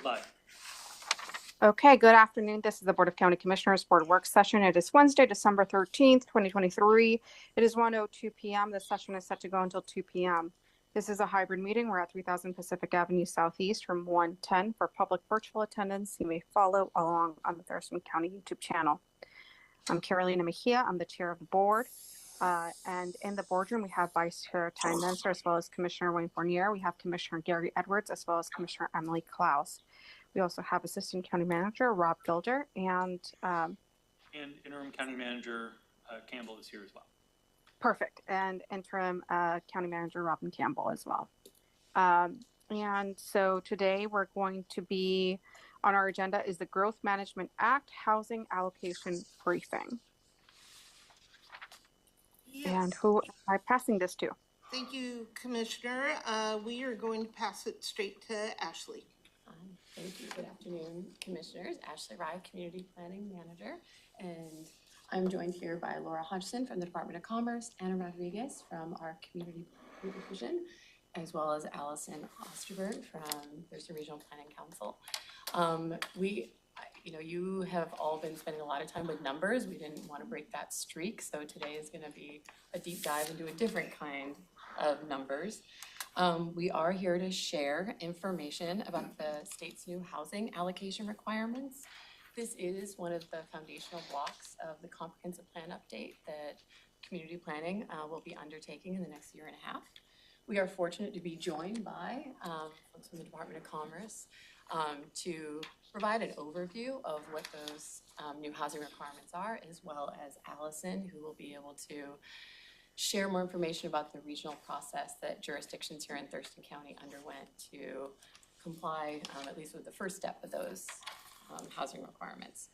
Live. Okay, good afternoon. This is the Board of County Commissioners Board Work Session. It is Wednesday, December 13th, 2023. It is 1:02 p.m. The session is set to go until 2 p.m. This is a hybrid meeting. We're at 3000 Pacific Avenue Southeast from 1:10. For public virtual attendance, you may follow along on the Thurston County YouTube channel. I'm Carolina Mejia. I'm the chair of the board. And in the boardroom, we have Vice Chair Ty Menser, as well as Commissioner Wayne Fournier. We have Commissioner Gary Edwards, as well as Commissioner Emily Klaus. We also have Assistant County Manager Rob Gilder and Interim County Manager Campbell is here as well. Perfect. And Interim County Manager Robin Campbell as well. And so today we're going to be on our agenda is the Growth Management Act Housing Allocation Briefing. Yes. And who am I passing this to? Thank you, Commissioner. We are going to pass it straight to Ashley. Thank you. Good afternoon, Commissioners. Ashley Rye, Community Planning Manager, and I'm joined here by Laura Hodgson from the Department of Commerce, Anna Rodriguez from our Community Division, as well as Allison Osterberg from Thurston Regional Planning Council. You have all been spending a lot of time with numbers. We didn't want to break that streak, so today is going to be a deep dive into a different kind of numbers. We are here to share information about the state's new housing allocation requirements. This is one of the foundational blocks of the comprehensive plan update that community planning will be undertaking in the next year and a half. We are fortunate to be joined by folks from the Department of Commerce to provide an overview of what those new housing requirements are, as well as Allison, who will be able to share more information about the regional process that jurisdictions here in Thurston County underwent to comply, at least with the first step of those housing requirements.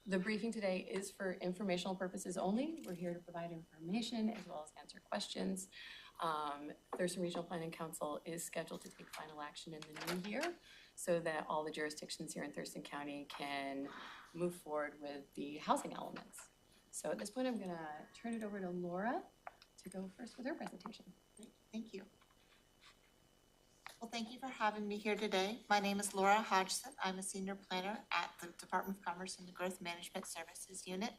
The briefing today is for informational purposes only. We're here to provide information as well as answer questions. Thurston Regional Planning Council is scheduled to take final action in the new year so that all the jurisdictions here in Thurston County can move forward with the housing elements. So at this point, I'm gonna turn it over to Laura to go first with her presentation. Thank you. Well, thank you for having me here today. My name is Laura Hodgson. I'm a senior planner at the Department of Commerce and the Growth Management Services Unit.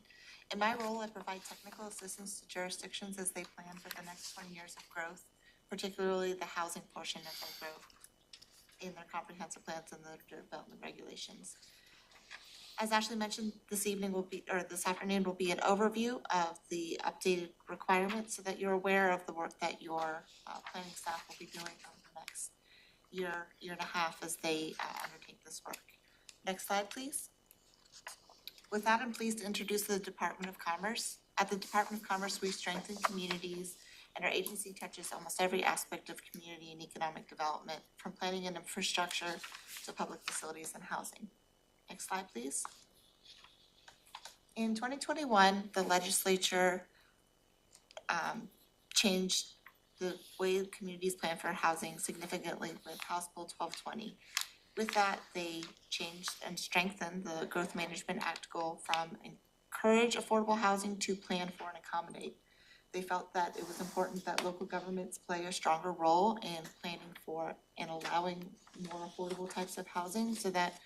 In my role, I provide technical assistance to jurisdictions as they plan for the next 20 years of growth, particularly the housing portion of their growth in their comprehensive plans and the development regulations. As Ashley mentioned, this afternoon will be an overview of the updated requirements so that you're aware of the work that your planning staff will be doing over the next year and a half as they undertake this work. Next slide, please. With that, I'm pleased to introduce the Department of Commerce. At the Department of Commerce, we strengthen communities, and our agency touches almost every aspect of community and economic development, from planning and infrastructure to public facilities and housing. Next slide, please. In 2021, the legislature changed the way communities plan for housing significantly with House Bill 1220. With that, they changed and strengthened the Growth Management Act goal from encourage affordable housing to plan for and accommodate. They felt that it was important that local governments play a stronger role in planning for and allowing more affordable types of housing so that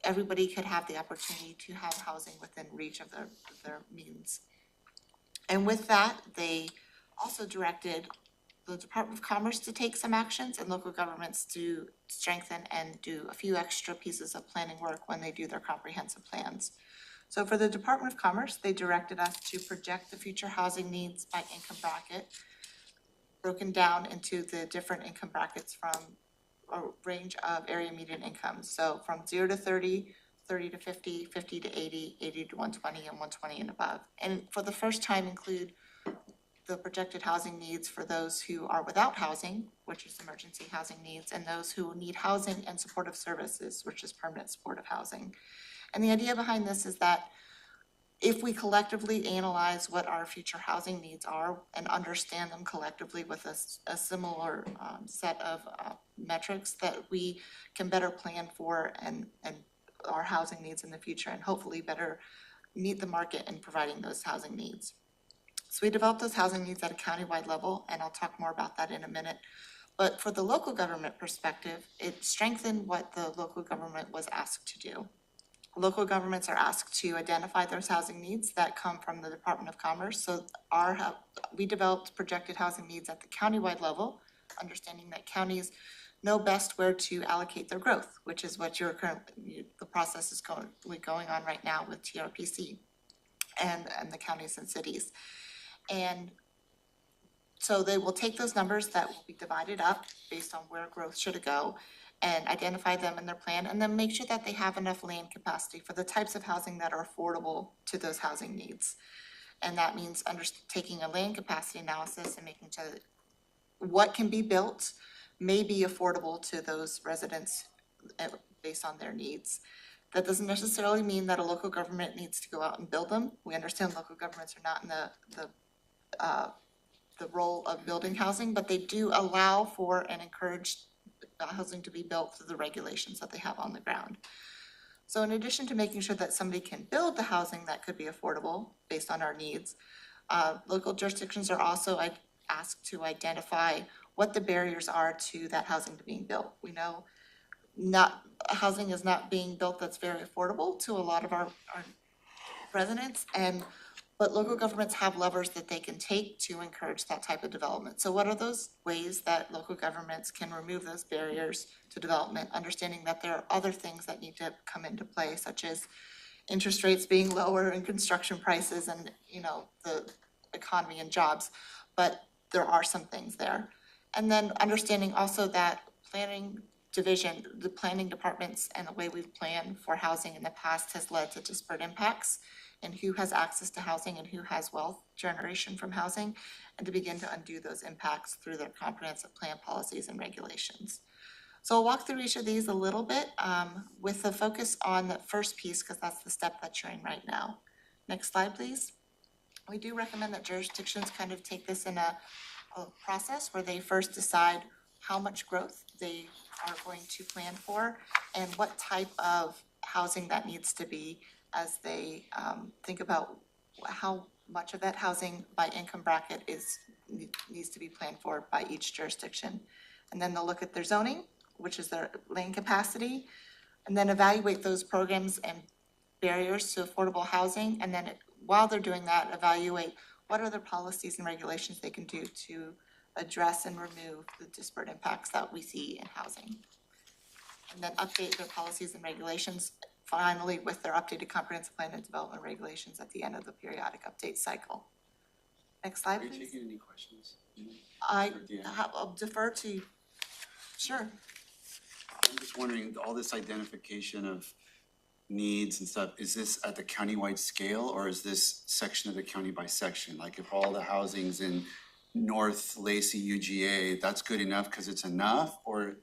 everybody could have the opportunity to have housing within reach of their means. And with that, they also directed the Department of Commerce to take some actions and local governments to strengthen and do a few extra pieces of planning work when they do their comprehensive plans. So for the Department of Commerce, they directed us to project the future housing needs by income bracket, broken down into the different income brackets from a range of area median incomes. So from 0 to 30, 30 to 50, 50 to 80, 80 to 120, and 120 and above. And for the first time include the projected housing needs for those who are without housing, which is emergency housing needs, and those who need housing and supportive services, which is permanent supportive housing. And the idea behind this is that if we collectively analyze what our future housing needs are and understand them collectively with a similar set of metrics, that we can better plan for and our housing needs in the future and hopefully better meet the market in providing those housing needs. So we developed those housing needs at a countywide level, and I'll talk more about that in a minute. But for the local government perspective, it strengthened what the local government government was asked to do. Local governments are asked to identify those housing needs that come from the Department of Commerce. So we developed projected housing needs at the countywide level, understanding that counties know best where to allocate their growth, which is what the process is going on right now with TRPC and the counties and cities. And so they will take those numbers that will be divided up based on where growth should go and identify them in their plan, and then make sure that they have enough land capacity for the types of housing that are affordable to those housing needs. And that means taking a land capacity analysis and making sure that what can be built may be affordable to those residents based on their needs. That doesn't necessarily mean that a local government needs to go out and build them. We understand local governments are not in the role of building housing, but they do allow for and encourage housing to be built through the regulations that they have on the ground. So in addition to making sure that somebody can build the housing that could be affordable based on our needs, local jurisdictions are also asked to identify what the barriers are to that housing being built. We know housing is not being built that's very affordable to a lot of our residents, but local governments have levers that they can take to encourage that type of development. So what are those ways that local governments can remove those barriers to development, understanding that there are other things that need to come into play, such as interest rates being lower and construction prices and, the economy and jobs, but there are some things there. And then understanding also that planning division, the planning departments and the way we've planned for housing in the past has led to disparate impacts and who has access to housing and who has wealth generation from housing, and to begin to undo those impacts through their comprehensive plan policies and regulations. So I'll walk through each of these a little bit with a focus on the first piece, because that's the step that you're in right now. Next slide, please. We do recommend that jurisdictions kind of take this in a process where they first decide how much growth they are going to plan for and what type of housing that needs to be as they think about how much of that housing by income bracket needs to be planned for by each jurisdiction. And then they'll look at their zoning, which is their land capacity, and then evaluate those programs and barriers to affordable housing. And then while they're doing that, evaluate what other policies and regulations they can do to address and remove the disparate impacts that we see in housing. And then update their policies and regulations finally with their updated comprehensive plan and development regulations at the end of the periodic update cycle. Next slide, please. Are you taking any questions? I'll defer to, sure. I'm just wondering, all this identification of needs and stuff, is this at the countywide scale or is this section of the county by section? Like if all the housing's in North Lacey UGA, that's good enough because it's enough? Or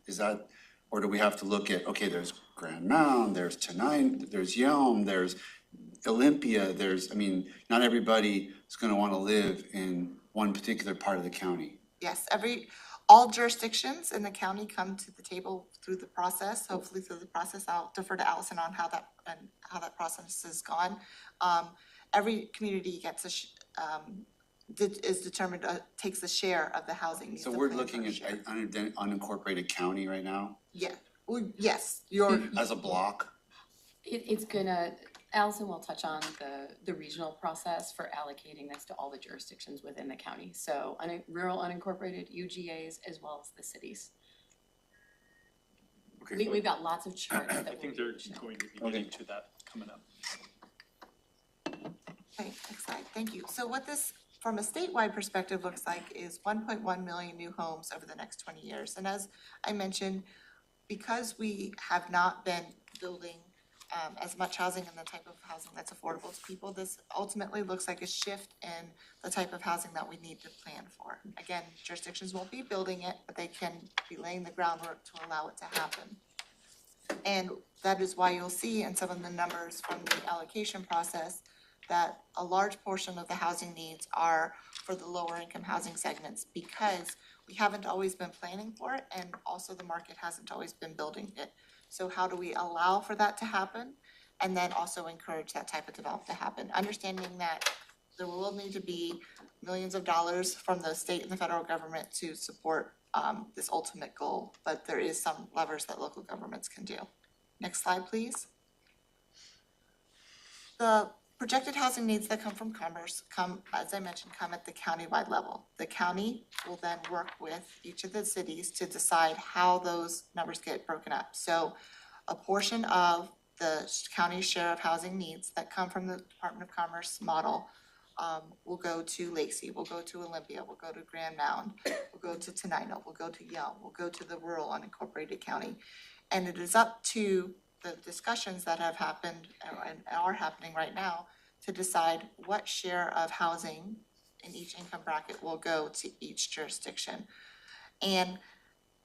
do we have to look at, okay, there's Grand Mound, there's Tenine, there's Yelm, there's Olympia, not everybody is gonna wanna live in one particular part of the county. Yes, all jurisdictions in the county come to the table through the process, hopefully through the process. I'll defer to Allison on how that process has gone. Every community gets is determined, takes a share of the housing. So we're looking at unincorporated county right now? Yeah, well, yes, As a block? It's gonna, Allison will touch on the regional process for allocating this to all the jurisdictions within the county. So rural unincorporated UGAs as well as the cities. Okay. We've got lots of charts that I think we'll they're be showing. going to be getting to that coming up. Okay, next slide, thank you. So what this, from a statewide perspective, looks like is 1.1 million new homes over the next 20 years. And as I mentioned, because we have not been building as much housing and the type of housing that's affordable to people, this ultimately looks like a shift in the type of housing that we need to plan for. Again, jurisdictions won't be building it, but they can be laying the groundwork to allow it to happen. And that is why you'll see in some of the numbers from the allocation process that a large portion of the housing needs are for the lower income housing segments, because we haven't always been planning for it and also the market hasn't always been building it. So how do we allow for that to happen and then also encourage that type of development to happen? Understanding that there will need to be millions of dollars from the state and the federal government to support this ultimate goal, but there is some levers that local governments can do. Next slide, please. The projected housing needs that come from Commerce as I mentioned, come at the countywide level. The county will then work with each of the cities to decide how those numbers get broken up. So a portion of the county's share of housing needs that come from the Department of Commerce model will go to Lacey, will go to Olympia, will go to Grand Mound, will go to Tenino, will go to Yelm, will go to the rural unincorporated county. And it is up to the discussions that have happened and are happening right now to decide what share of housing in each income bracket will go to each jurisdiction. And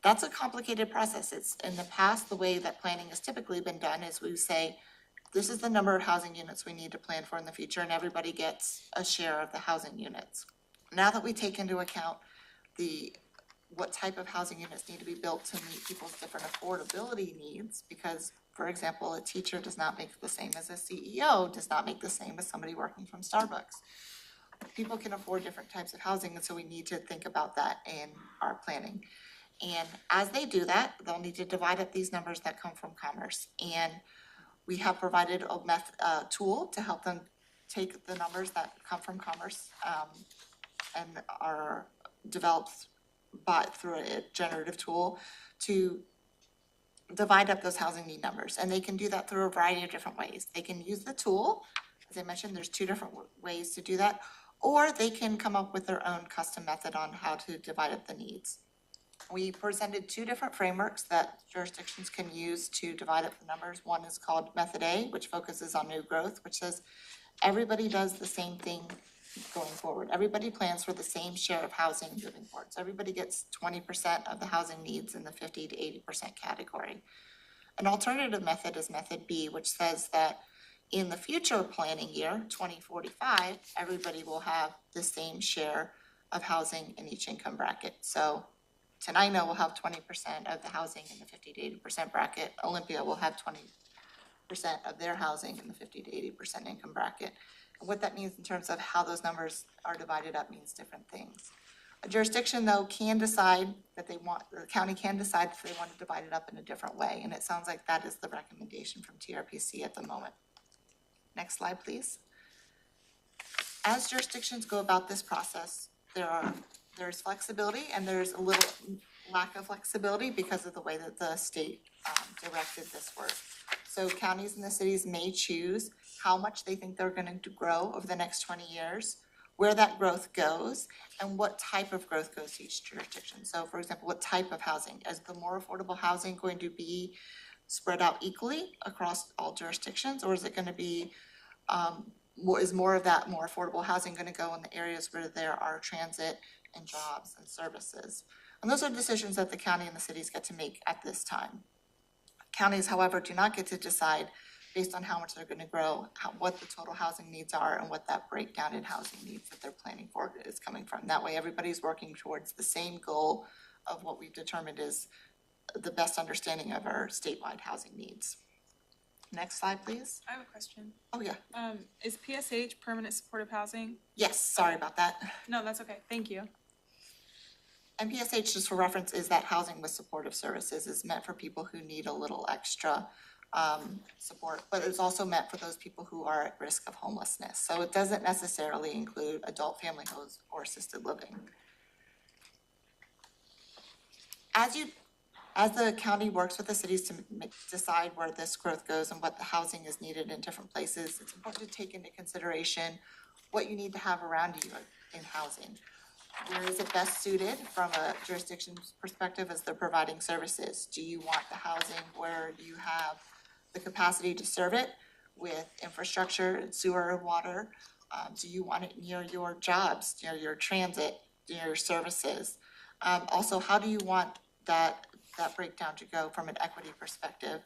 that's a complicated process. It's in the past, the way that planning has typically been done is we say, this is the number of housing units we need to plan for in the future, and everybody gets a share of the housing units. Now that we take into account what type of housing units need to be built to meet people's different affordability needs, because, for example, a teacher does not make the same as a CEO, does not make the same as somebody working from Starbucks. People can afford different types of housing, and so we need to think about that in our planning. And as they do that, they'll need to divide up these numbers that come from Commerce. And we have provided a tool to help them take the numbers that come from Commerce and are developed through a generative tool to divide up those housing need numbers. And they can do that through a variety of different ways. They can use the tool. As I mentioned, there's two different ways to do that. Or they can come up with their own custom method on how to divide up the needs. We presented two different frameworks that jurisdictions can use to divide up the numbers. One is called Method A, which focuses on new growth, which says everybody does the same thing going forward. Everybody plans for the same share of housing moving forward. So everybody gets 20% of the housing needs in the 50 to 80% category. An alternative method is Method B, which says that in the future planning year, 2045, everybody will have the same share of housing in each income bracket. So Tenino will have 20% of the housing in the 50 to 80% bracket. Olympia will have 20% of their housing in the 50 to 80% income bracket. And what that means in terms of how those numbers are divided up means different things. A jurisdiction, though, can decide that the county can decide if they want to divide it up in a different way. And it sounds like that is the recommendation from TRPC at the moment. Next slide, please. As jurisdictions go about this process, there's flexibility and there's a little lack of flexibility because of the way that the state directed this work. So counties and the cities may choose how much they think they're going to grow over the next 20 years, where that growth goes, and what type of growth goes to each jurisdiction. So for example, what type of housing? Is the more affordable housing going to be spread out equally across all jurisdictions, or is it going to be is more of that more affordable housing going to go in the areas where there are transit and jobs and services? And those are decisions that the county and the cities get to make at this time. Counties, however, do not get to decide based on how much they're going to grow, what the total housing needs are, and what that breakdown in housing needs that they're planning for is coming from. That way, everybody's working towards the same goal of what we've determined is the best understanding of our statewide housing needs. Next slide, please. I have a question. Oh, yeah. Is PSH permanent supportive housing? Yes, sorry about that. No, that's okay. Thank you. And PSH, just for reference, is that housing with supportive services is meant for people who need a little extra support, but it's also meant for those people who are at risk of homelessness. So it doesn't necessarily include adult family homes or assisted living. As the county works with the cities to decide where this growth goes and what the housing is needed in different places, it's important to take into consideration what you need to have around you in housing. Where is it best suited from a jurisdiction's perspective as they're providing services? Do you want the housing where you have the capacity to serve it with infrastructure, sewer, water? Do you want it near your jobs, near your transit, near your services? Also, how do you want that breakdown to go from an equity perspective?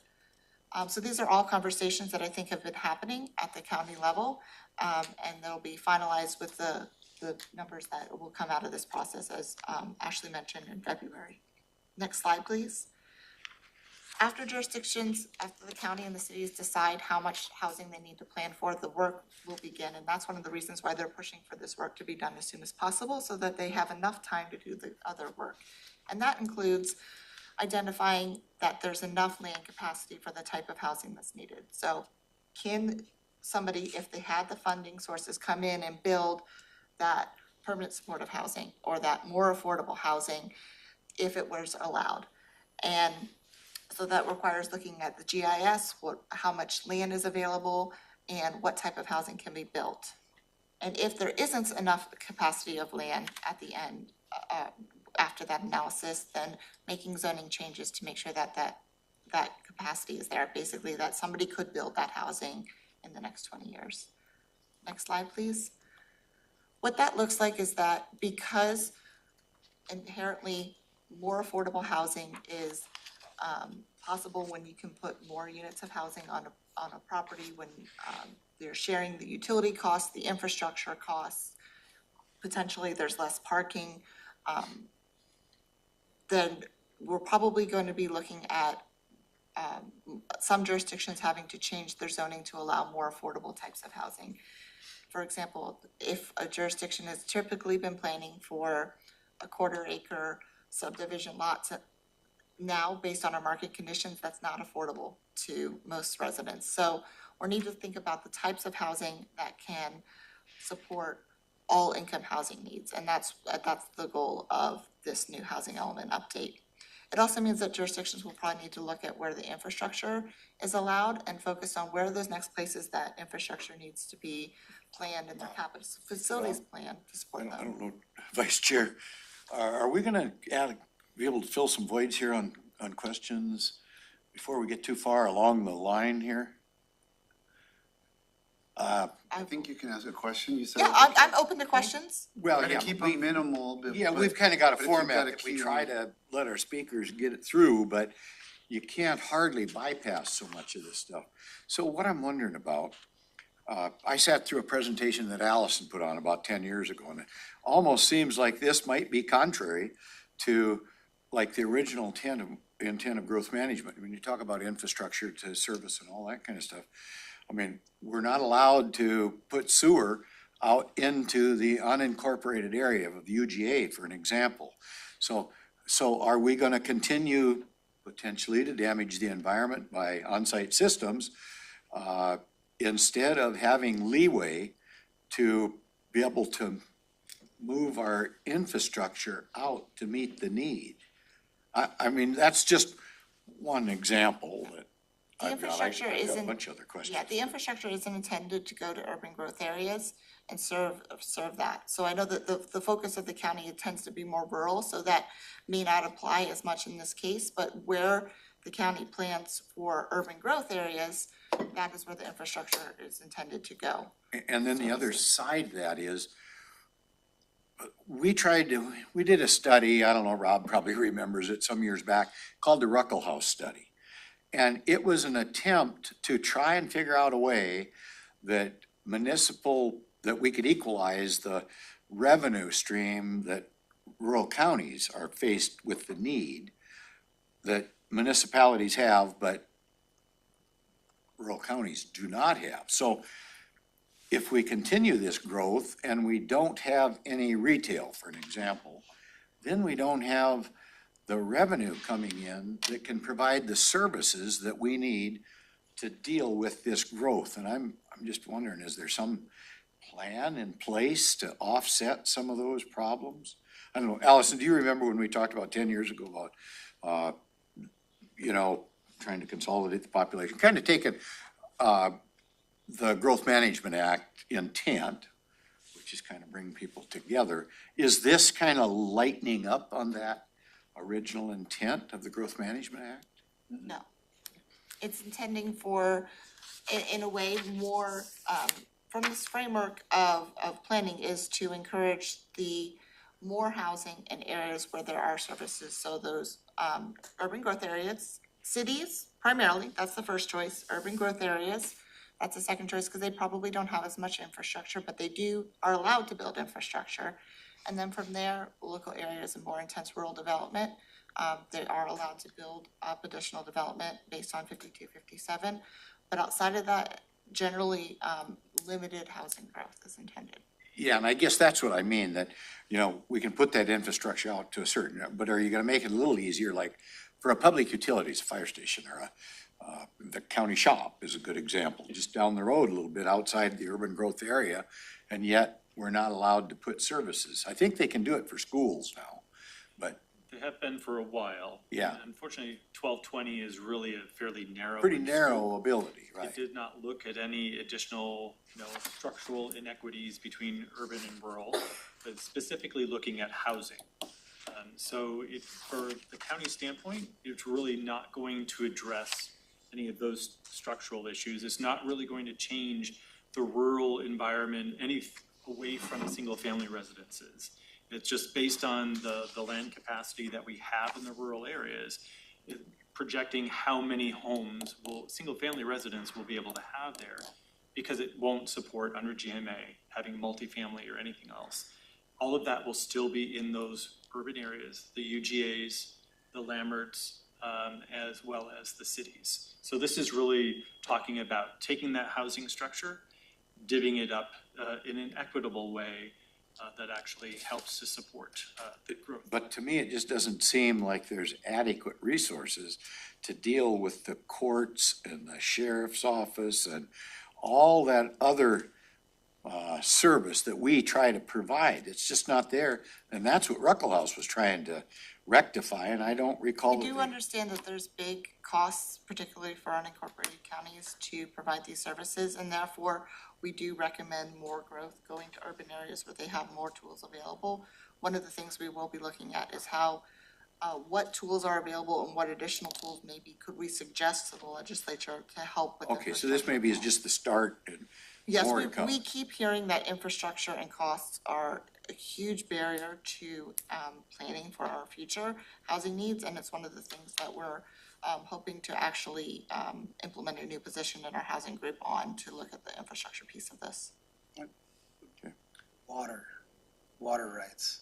So these are all conversations that I think have been happening at the county level, and they'll be finalized with the numbers that will come out of this process, as Ashley mentioned, in February. Next slide, please. After the county and the cities decide how much housing they need to plan for, the work will begin. And that's one of the reasons why they're pushing for this work to be done as soon as possible, so that they have enough time to do the other work. And that includes identifying that there's enough land capacity for the type of housing that's needed. So can somebody, if they had the funding sources, come in and build that permanent supportive housing or that more affordable housing if it was allowed? And so that requires looking at the GIS, how much land is available and what type of housing can be built. And if there isn't enough capacity of land at the end, after that analysis, then making zoning changes to make sure that that capacity is there. Basically, that somebody could build that housing in the next 20 years. Next slide, please. What that looks like is that because inherently more affordable housing is possible when you can put more units of housing on a property, when they're sharing the utility costs, the infrastructure costs, potentially there's less parking, then we're probably going to be looking at some jurisdictions having to change their zoning to allow more affordable types of housing. For example, if a jurisdiction has typically been planning for a quarter-acre subdivision lots, now, based on our market conditions, that's not affordable to most residents. So we need to think about the types of housing that can support all income housing needs, and that's the goal of this new housing element update. It also means that jurisdictions will probably need to look at where the infrastructure is allowed and focus on where are those next places that infrastructure needs to be planned in their capital facilities plan to support them. I don't know, Vice Chair, are we gonna be able to fill some voids here on questions before we get too far along the line here? I think you can ask a question, you said. Yeah, I'm open to questions. Well, Try to yeah, keep we- them minimal. yeah, but- we've kind of got a but if you've got format a that we key try one- to let our speakers get it through, but you can't hardly bypass so much of this stuff. So what I'm wondering about, I sat through a presentation that Allison put on about 10 years ago, and it almost seems like this might be contrary to like the original intent of growth management. When you talk about infrastructure to service and all that kind of stuff, I mean, we're not allowed to put sewer out into the unincorporated area of the UGA, for an example. So are we gonna continue potentially to damage the environment by on-site systems, instead of having leeway to be able to move our infrastructure out to meet the need? I mean, that's just one example that The I've got. infrastructure I've got a isn't- bunch of other questions. Yeah, the infrastructure isn't intended to go to urban growth areas and serve that. So I know that the focus of the county, it tends to be more rural, so that may not apply as much in this case, but where the county plans for urban growth areas, that is where the infrastructure is intended to go. And then the other side of that is, we did a study, I don't know, Rob probably remembers it some years back, called the Ruckelshaus study. And it was an attempt to try and figure out a way that that we could equalize the revenue stream that rural counties are faced with the need that municipalities have, but rural counties do not have. So if we continue this growth and we don't have any retail, for an example, then we don't have the revenue coming in that can provide the services that we need to deal with this growth. And I'm just wondering, is there some plan in place to offset some of those problems? I don't know, Allison, do you remember when we talked about 10 years ago about, trying to consolidate the population, kind of taking the Growth Management Act intent, which is kind of bringing people together. Is this kind of lightening up on that original intent of the Growth Management Act? No. It's intending for, in a way, more, from this framework of planning is to encourage the more housing in areas where there are services. So those urban growth areas, cities primarily, that's the first choice. Urban growth areas, that's the second choice, because they probably don't have as much infrastructure, but they are allowed to build infrastructure. And then from there, local areas and more intense rural development, they are allowed to build up additional development based on 5257. But outside of that, generally, limited housing growth is intended. Yeah, and I guess that's what I mean, that, we can put that infrastructure out to a certain, but are you gonna make it a little easier, like for a public utilities, a fire station or the county shop is a good example, just down the road a little bit outside the urban growth area. And yet we're not allowed to put services. I think they can do it for schools now, but They have been for a while. Yeah. And unfortunately, 1220 is really a fairly narrow. pretty in narrow scope. ability, It right? did not look at any additional, structural inequities between urban and rural, but specifically looking at housing. So for the county standpoint, it's really not going to address any of those structural issues. It's not really going to change the rural environment away from single-family residences. It's just based on the land capacity that we have in the rural areas, projecting how many homes single-family residents will be able to have there, because it won't support under GMA having multifamily or anything else. All of that will still be in those urban areas, the UGAs, the Lamberts, as well as the cities. So this is really talking about taking that housing structure, divvying it up in an equitable way that actually helps to support the growth. But to me, it just doesn't seem like there's adequate resources to deal with the courts and the sheriff's office and all that other service that we try to provide. It's just not there. And that's what Ruckle House was trying to rectify, and I don't recall. I do understand that there's big costs, particularly for unincorporated counties, to provide these services, and therefore we do recommend more growth going to urban areas where they have more tools available. One of the things we will be looking at is how, what tools are available and what additional tools maybe could we suggest to the legislature to help with. Okay, so this maybe is just the start and Yes, more to come. we keep hearing that infrastructure and costs are a huge barrier to planning for our future housing needs, and it's one of the things that we're hoping to actually implement a new position in our housing group on to look at the infrastructure piece of this. Water rights.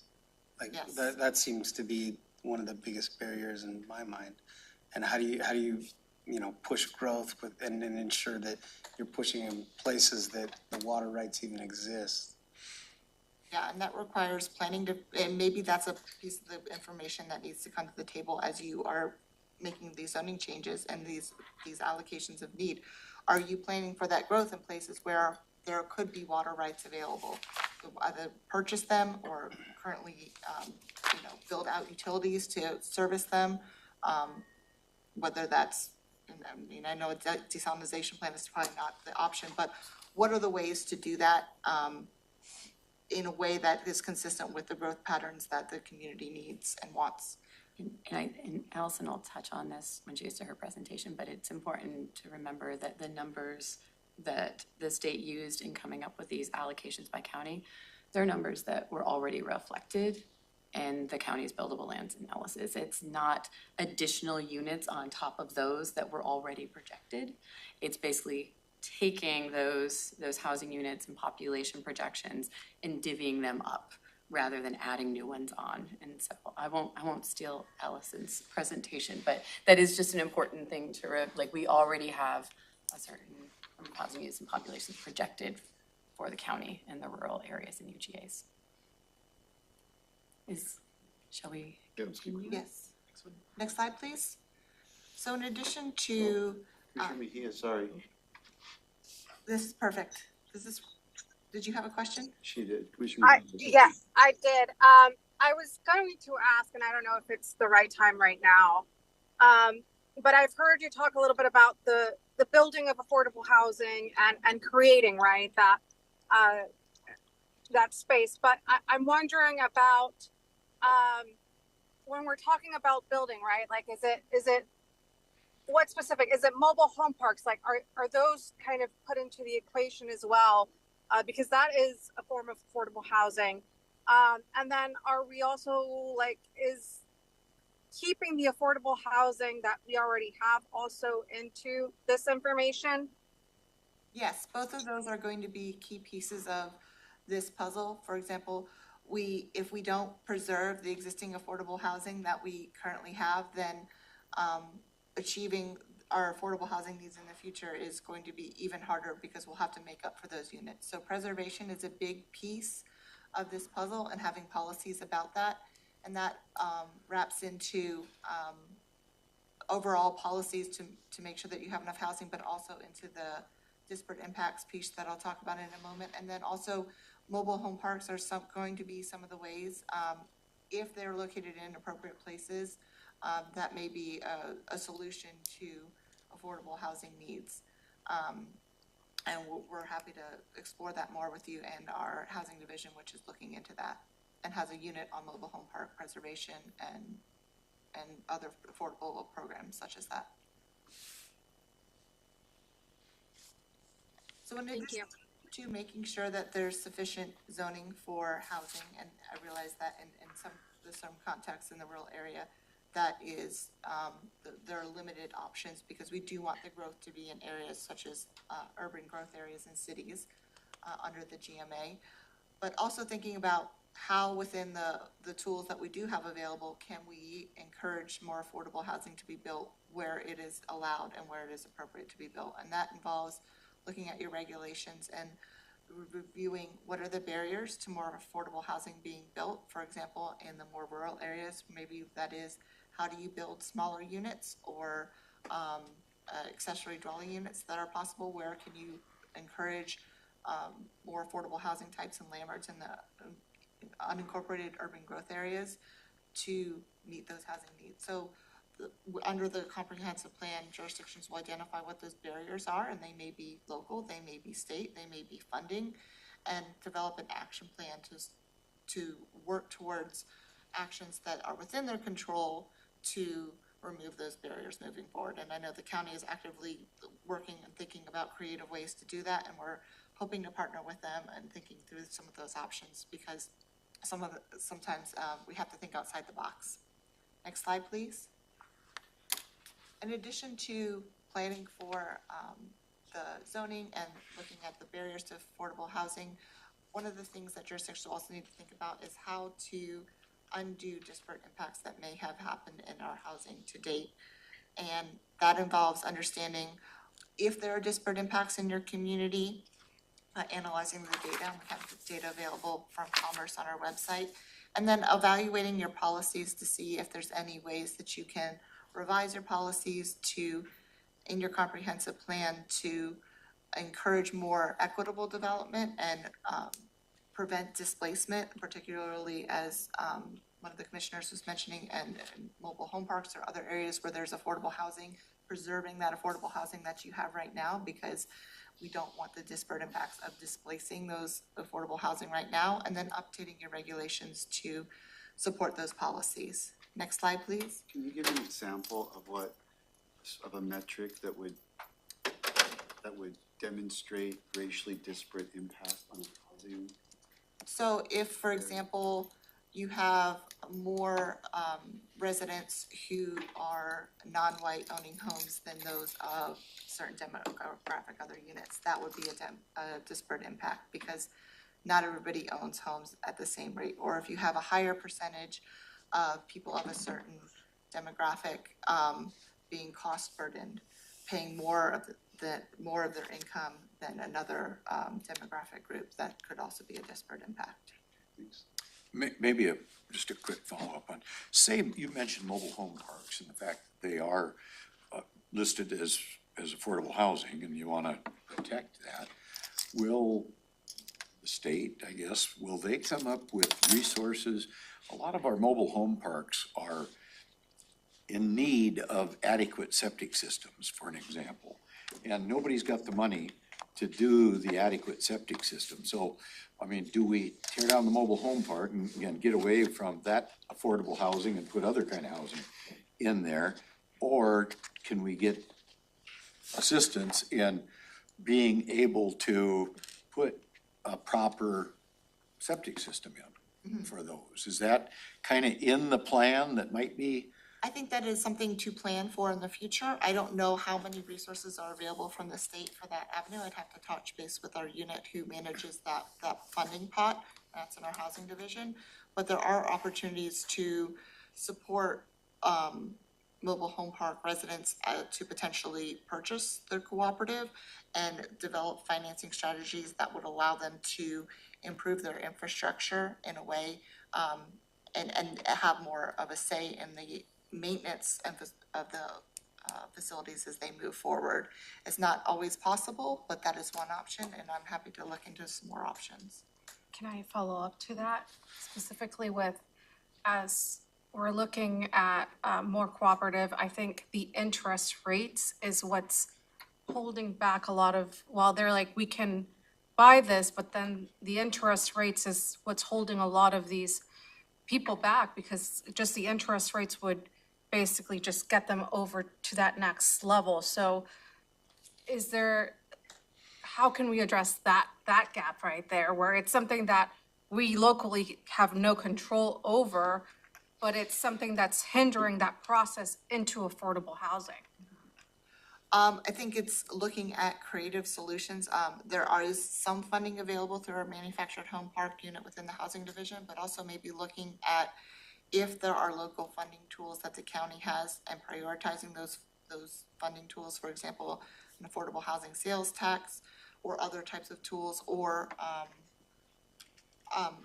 Like Yes. that seems to be one of the biggest barriers in my mind. And how do you push growth and ensure that you're pushing in places that the water rights even exist? Yeah, and that requires planning and maybe that's a piece of the information that needs to come to the table as you are making these zoning changes and these allocations of need. Are you planning for that growth in places where there could be water rights available? Either purchase them or currently, build out utilities to service them. Whether that's, I know a desalinization plant is probably not the option, but what are the ways to do that in a way that is consistent with the growth patterns that the community needs and wants? And Allison will touch on this when she gets to her presentation, but it's important to remember that the numbers that the state used in coming up with these allocations by county, they're numbers that were already reflected in the county's buildable lands analysis. It's not additional units on top of those that were already projected. It's basically taking those housing units and population projections and divvying them up rather than adding new ones on. And so I won't steal Allison's presentation, but that is just an important thing to, we already have a certain number of housing units and populations projected for the county in the rural areas and UGAs. Shall we continue? Yes. Next slide, please. So in addition to, Sorry, this is perfect. Did you have a question? she did. Yes, I did. I was going to ask, and I don't know if it's the right time right now, but I've heard you talk a little bit about the building of affordable housing and creating, right, that space. But I'm wondering about when we're talking about building, right? Like, is it what specific? Is it mobile home parks? Like, are those kind of put into the equation as well? Because that is a form of affordable housing. And then are we also is keeping the affordable housing that we already have also into this information? Yes, both of those are going to be key pieces of this puzzle. For example, if we don't preserve the existing affordable housing that we currently have, then achieving our affordable housing needs in the future is going to be even harder because we'll have to make up for those units. So preservation is a big piece of this puzzle and having policies about that. And that wraps into overall policies to make sure that you have enough housing, but also into the disparate impacts piece that I'll talk about in a moment. And then also mobile home parks are going to be some of the ways, if they're located in appropriate places, that may be a solution to affordable housing needs. And we're happy to explore that more with you and our housing division, which is looking into that and has a unit on mobile home park preservation and other affordable programs such as that. So in addition to making sure that there's sufficient zoning for housing, and I realize that in some contexts in the rural area, that is, there are limited options because we do want the growth to be in areas such as urban growth areas and cities under the GMA. But also thinking about how within the tools that we do have available, can we encourage more affordable housing to be built where it is allowed and where it is appropriate to be built. And that involves looking at your regulations and reviewing what are the barriers to more affordable housing being built. For example, in the more rural areas, maybe that is, how do you build smaller units or accessory dwelling units that are possible? Where can you encourage more affordable housing types and landmarks in the unincorporated urban growth areas to meet those housing needs? So under the comprehensive plan, jurisdictions will identify what those barriers are, and they may be local, they may be state, they may be funding, and develop an action plan to work towards actions that are within their control to remove those barriers moving forward. And I know the county is actively working and thinking about creative ways to do that, and we're hoping to partner with them and thinking through some of those options because sometimes we have to think outside the box. Next slide, please. In addition to planning for the zoning and looking at the barriers to affordable housing, one of the things that jurisdictions also need to think about is how to undo disparate impacts that may have happened in our housing to date. And that involves understanding if there are disparate impacts in your community, analyzing the data, and we have the data available from Commerce on our website, and then evaluating your policies to see if there's any ways that you can revise your policies to, in your comprehensive plan, to encourage more equitable development and prevent displacement, particularly as one of the commissioners was mentioning, and mobile home parks or other areas where there's affordable housing, preserving that affordable housing that you have right now, because we don't want the disparate impacts of displacing those affordable housing right now, and then updating your regulations to support those policies. Next slide, please. Can you give an example of a metric that would demonstrate racially disparate impact on housing? So if, for example, you have more residents who are non-white owning homes than those of certain demographic other units, that would be a disparate impact because not everybody owns homes at the same rate. Or if you have a higher percentage of people of a certain demographic being cost burdened, paying more of their income than another demographic group, that could also be a disparate impact. Thanks. Maybe just a quick follow-up on, say you mentioned mobile home parks and the fact that they are listed as affordable housing and you want to protect that. Will the state, I guess, will they come up with resources? A lot of our mobile home parks are in need of adequate septic systems, for an example. And nobody's got the money to do the adequate septic system. So, I mean, do we tear down the mobile home park and again, get away from that affordable housing and put other kind of housing in there? Or can we get assistance in being able to put a proper septic system in for those? Is that kind of in the plan that might be? I think that is something to plan for in the future. I don't know how many resources are available from the state for that avenue. I'd have to touch base with our unit who manages that funding pot. That's in our housing division. But there are opportunities to support mobile home park residents to potentially purchase their cooperative and develop financing strategies that would allow them to improve their infrastructure in a way and have more of a say in the maintenance of the facilities as they move forward. It's not always possible, but that is one option, and I'm happy to look into some more options. Can I follow up to that specifically with, as we're looking at more cooperative, I think the interest rates is what's holding back a lot of, while they're like, we can buy this, but then the interest rates is what's holding a lot of these people back, because just the interest rates would basically just get them over to that next level. So is there, how can we address that gap right there, where it's something that we locally have no control over, but it's something that's hindering that process into affordable housing? I think it's looking at creative solutions. There is some funding available through our manufactured home park unit within the housing division, but also maybe looking at if there are local funding tools that the county has and prioritizing those funding tools, for example, an affordable housing sales tax or other types of tools, or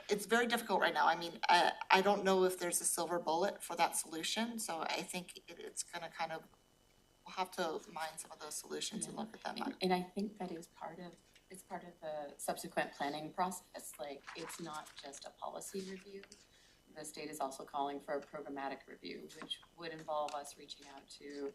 it's very difficult right now. I mean, I don't know if there's a silver bullet for that solution, so I think it's gonna kind of, we'll have to mine some of those solutions and look at them. And I think that is it's part of the subsequent planning process. Like, it's not just a policy review. The state is also calling for a programmatic review, which would involve us reaching out to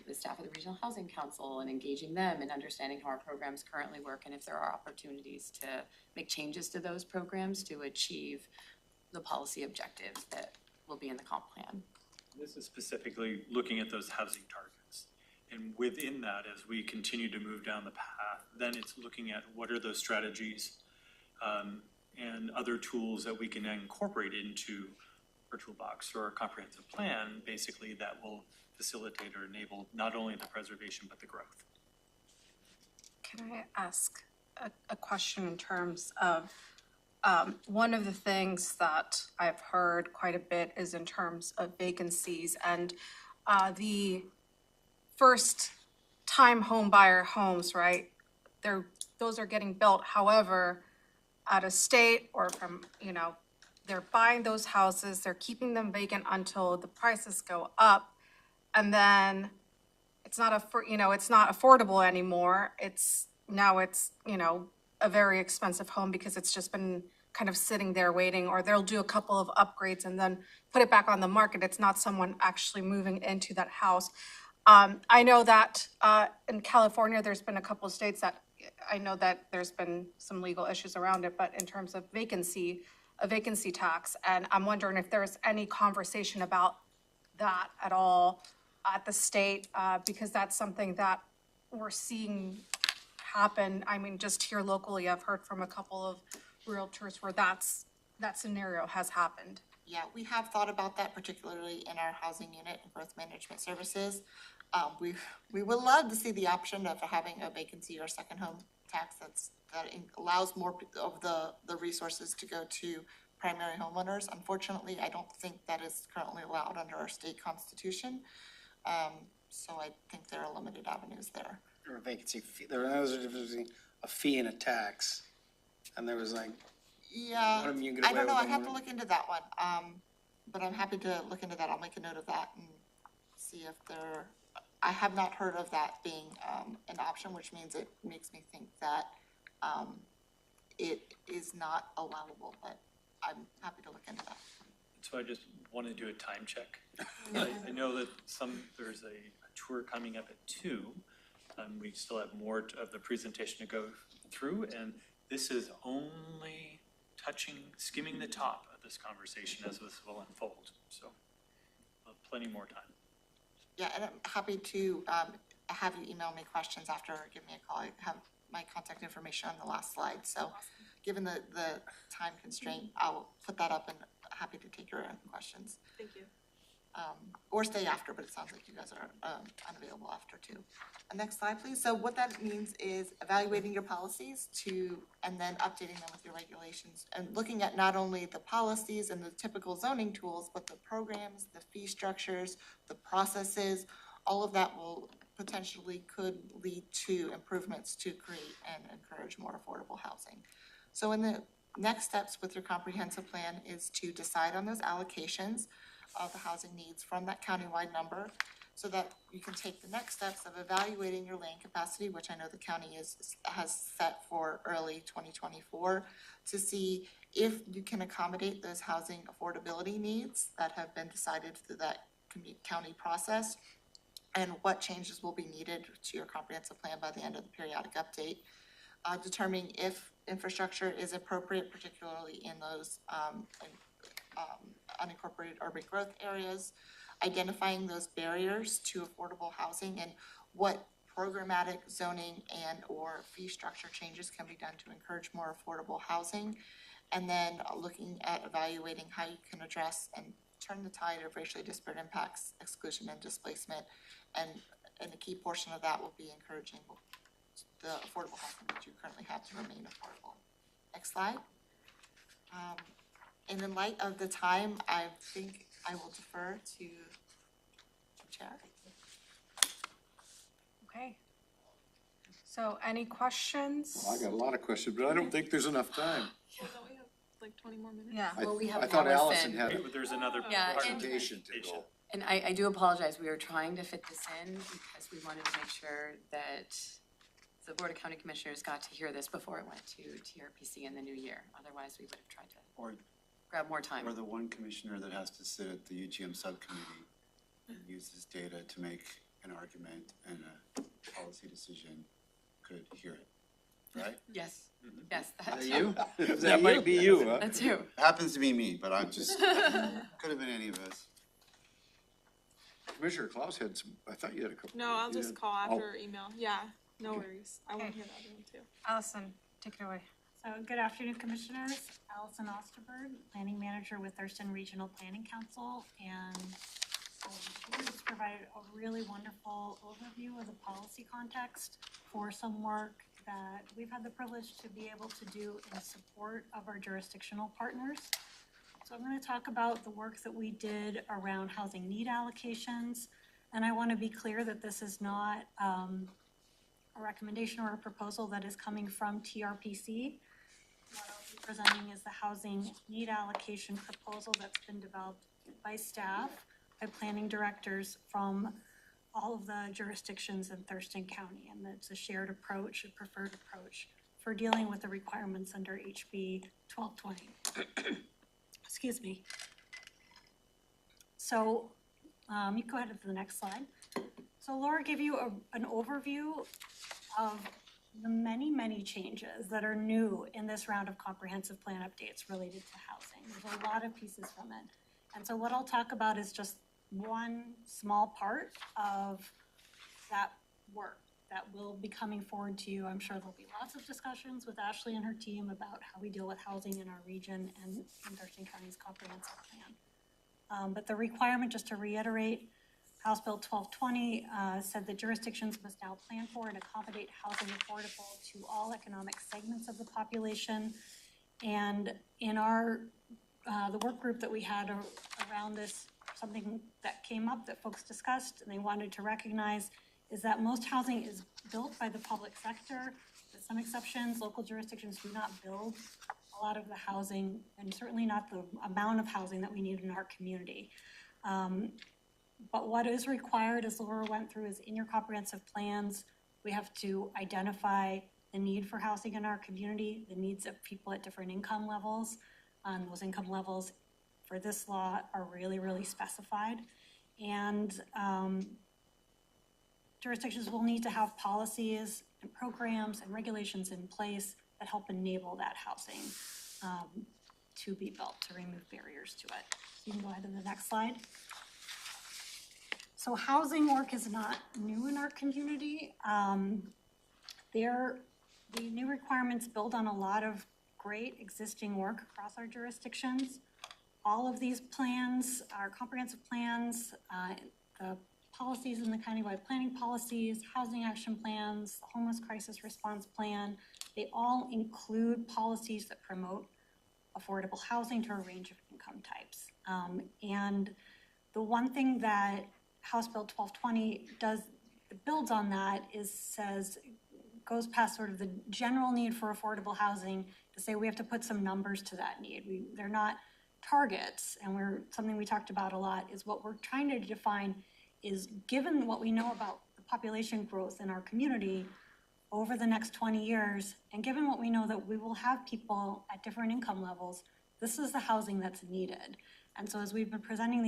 the staff of the Regional Housing Council and engaging them and understanding how our programs currently work, and if there are opportunities to make changes to those programs to achieve the policy objectives that will be in the comp plan. This is specifically looking at those housing targets. And within that, as we continue to move down the path, then it's looking at what are those strategies and other tools that we can incorporate into our toolbox or our comprehensive plan, basically, that will facilitate or enable not only the preservation, but the growth. Can I ask a question in terms of, one of the things that I've heard quite a bit is in terms of vacancies and the first time home buyer homes, right? Those are getting built, however, out of state or from, they're buying those houses, they're keeping them vacant until the prices go up. And then it's not affordable anymore. It's a very expensive home because it's just been kind of sitting there waiting, or they'll do a couple of upgrades and then put it back on the market. It's not someone actually moving into that house. I know that in California, there's been a couple of states that I know that there's been some legal issues around it, but in terms of vacancy, a vacancy tax, and I'm wondering if there's any conversation about that at all at the state, because that's something that we're seeing happen. I mean, just here locally, I've heard from a couple of realtors where that scenario has happened. Yeah, we have thought about that, particularly in our housing unit and growth management services. We would love to see the option of having a vacancy or second home tax that allows more of the resources to go to primary homeowners. Unfortunately, I don't think that is currently allowed under our state constitution. So I think there are limited avenues there. Or a vacancy fee, there was a difference between a fee and a tax, and there was like, Yeah, one of them you can get I away don't know, with I'd have to one. look into that one, but I'm happy to look into that. I'll make a note of that and see if I have not heard of that being an option, which means it makes me think that it is not allowable, but I'm happy to look into that. So I just want to do a time check. I know that there's a tour coming up at 2:00. We still have more of the presentation to go through, and this is only skimming the top of this conversation as this will unfold. So plenty more time. Yeah, and I'm happy to have you email me questions after, or give me a call. I have my contact information on the last slide, so given the time constraint, I'll put that up and happy to take your questions. Thank you. Or stay after, but it sounds like you guys are unavailable after too. Next slide, please. So what that means is evaluating your policies and then updating them with your regulations, and looking at not only the policies and the typical zoning tools, but the programs, the fee structures, the processes, all of that will potentially could lead to improvements to create and encourage more affordable housing. So in the next steps with your comprehensive plan is to decide on those allocations of the housing needs from that countywide number. so that you can take the next steps of evaluating your land capacity, which I know the county has set for early 2024, to see if you can accommodate those housing affordability needs that have been decided through that county process, and what changes will be needed to your comprehensive plan by the end of the periodic update. Determining if infrastructure is appropriate, particularly in those unincorporated urban growth areas, identifying those barriers to affordable housing and what programmatic zoning and or fee structure changes can be done to encourage more affordable housing. And then looking at evaluating how you can address and turn the tide of racially disparate impacts, exclusion and displacement. And a key portion of that will be encouraging the affordable housing that you currently have to remain affordable. Next slide. And in light of the time, I think I will defer to Chair. Okay. So any questions? I got a lot of questions, but I don't think there's enough time. Well, don't we have like 20 more minutes? Yeah. I- Well, we have I thought Allison Allison. had But there's another Yeah, and- presentation to go. And I do apologize, we were trying to fit this in because we wanted to make sure that the Board of County Commissioners got to hear this before it went to TRPC in the new year. Otherwise, we would have tried to Or, grab more time. or the one commissioner that has to sit at the UGM subcommittee and use this data to make an argument and a policy decision could hear it, right? Yes, yes, that Is too. that you? That might be you, huh? That too. Happens to be me, but I'm just, could have been any of us. Commissioner Klaus had some, I thought you had a couple. No, I'll you just had- call Oh. after or email. Yeah, no Okay. worries. I want to hear the other one too. Allison, take it away. So good afternoon, Commissioners. Allison Osterberg, Planning Manager with Thurston Regional Planning Council. And so we just provided a really wonderful overview of the policy context for some work that we've had the privilege to be able to do in support of our jurisdictional partners. So I'm going to talk about the work that we did around housing need allocations. And I want to be clear that this is not a recommendation or a proposal that is coming from TRPC. What I'll be presenting is the housing need allocation proposal that's been developed by staff, by planning directors from all of the jurisdictions in Thurston County. And it's a shared approach, a preferred approach for dealing with the requirements under HB 1220. Excuse me. So you go ahead to the next slide. So Laura gave you an overview of the many, many changes that are new in this round of comprehensive plan updates related to housing. There's a lot of pieces from it. And so what I'll talk about is just one small part of that work that will be coming forward to you. I'm sure there'll be lots of discussions with Ashley and her team about how we deal with housing in our region and in Thurston County's comprehensive plan. But the requirement, just to reiterate, House Bill 1220 said that jurisdictions must now plan for and accommodate housing affordable to all economic segments of the population. And in our, the work group that we had around this, something that came up that folks discussed and they wanted to recognize is that most housing is built by the public sector. With some exceptions, local jurisdictions do not build a lot of the housing, and certainly not the amount of housing that we need in our community. But what is required, as Laura went through, is in your comprehensive plans, we have to identify the need for housing in our community, the needs of people at different income levels. Those income levels for this law are really, really specified. And jurisdictions will need to have policies and programs and regulations in place that help enable that housing to be built, to remove barriers to it. You can go ahead to the next slide. So housing work is not new in our community. The new requirements build on a lot of great existing work across our jurisdictions. All of these plans, our comprehensive plans, the policies in the countywide planning policies, housing action plans, the homeless crisis response plan, they all include policies that promote affordable housing to a range of income types. And the one thing that House Bill 1220 builds on that goes past sort of the general need for affordable housing to say we have to put some numbers to that need. They're not targets, and something we talked about a lot is what we're trying to define is given what we know about the population growth in our community over the next 20 years, and given what we know that we will have people at different income levels, this is the housing that's needed. And so as we've been presenting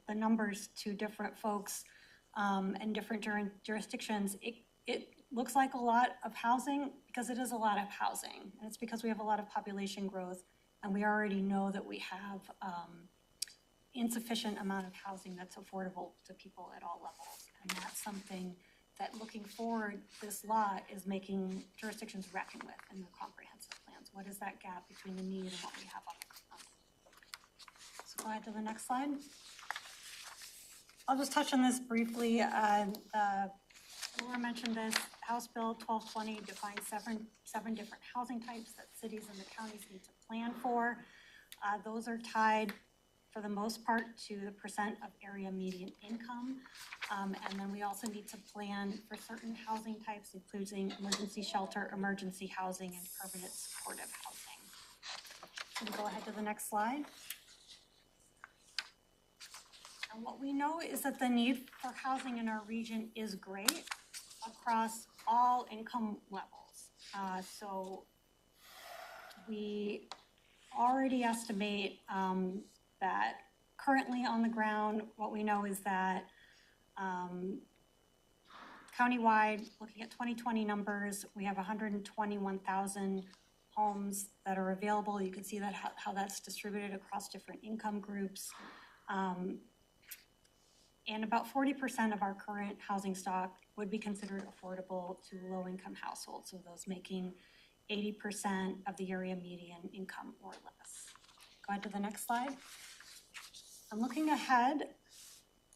the numbers to different folks and different jurisdictions, it looks like a lot of housing because it is a lot of housing. And it's because we have a lot of population growth, and we already know that we have insufficient amount of housing that's affordable to people at all levels. And that's something that, looking forward, this law is making jurisdictions reckon with in their comprehensive plans. What is that gap between the need and what we have on the ground? So go ahead to the next slide. I'll just touch on this briefly. Laura mentioned this. House Bill 1220 defines seven different housing types that cities and the counties need to plan for. Those are tied, for the most part, to the percent of area median income. And then we also need to plan for certain housing types, including emergency shelter, emergency housing, and permanent supportive housing. So we'll go ahead to the next slide. And what we know is that the need for housing in our region is great across all income levels. So we already estimate that currently on the ground, what we know is that countywide, looking at 2020 numbers, we have 121,000 homes that are available. You can see that how that's distributed across different income groups. And about 40% of our current housing stock would be considered affordable to low-income households, so those making 80% of the area median income or less. Go ahead to the next slide. I'm looking ahead.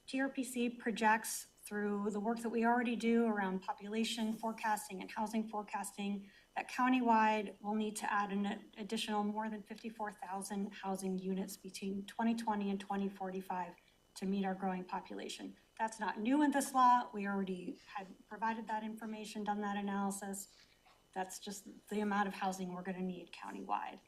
TRPC projects, through the work that we already do around population forecasting and housing forecasting, that countywide we'll need to add an additional more than 54,000 housing units between 2020 and 2045 to meet our growing population. That's not new in this law. We already had provided that information, done that analysis. That's just the amount of housing we're gonna need countywide.